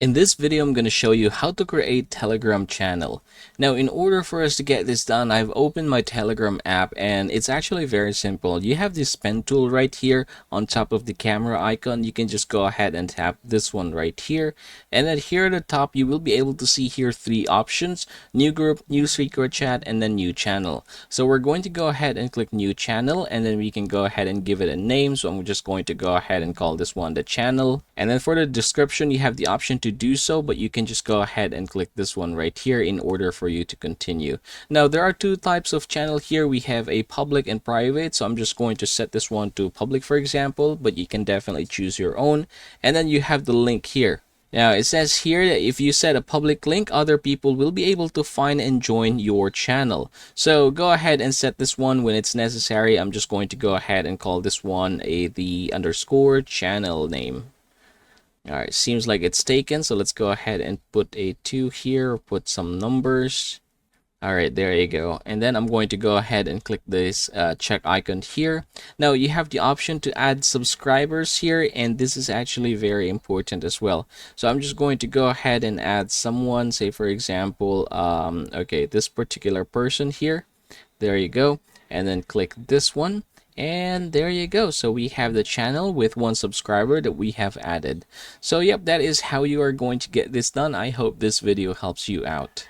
In this video, I'm going to show you how to create Telegram channel. Now, in order for us to get this done, I've opened my Telegram app and it's actually very simple. You have this pen tool right here on top of the camera icon. You can just go ahead and tap this one right here. And then here at the top, you will be able to see here three options: new group, new secret chat, and then new channel. So we're going to go ahead and click new channel, and then we can go ahead and give it a name. So I'm just going to go ahead and call this one the channel. And then for the description, you have the option to do so, but you can just go ahead and click this one right here in order for you to continue. Now there are two types of channel here. We have a public and private, so I'm just going to set this one to public, for example, but you can definitely choose your own. And then you have the link here. Now it says here that if you set a public link, other people will be able to find and join your channel. So go ahead and set this one when it's necessary. I'm just going to go ahead and call this one the underscore channel name. All right, seems like it's taken, so let's go ahead and put a 2 here, put some numbers. All right, there you go. And then I'm going to go ahead and click this check icon here. Now you have the option to add subscribers here, and this is actually very important as well. So I'm just going to go ahead and add someone, say for example, okay, this particular person here. There you go. And then click this one. And there you go. So we have the channel with one subscriber that we have added. So yep, that is how you are going to get this done. I hope this video helps you out.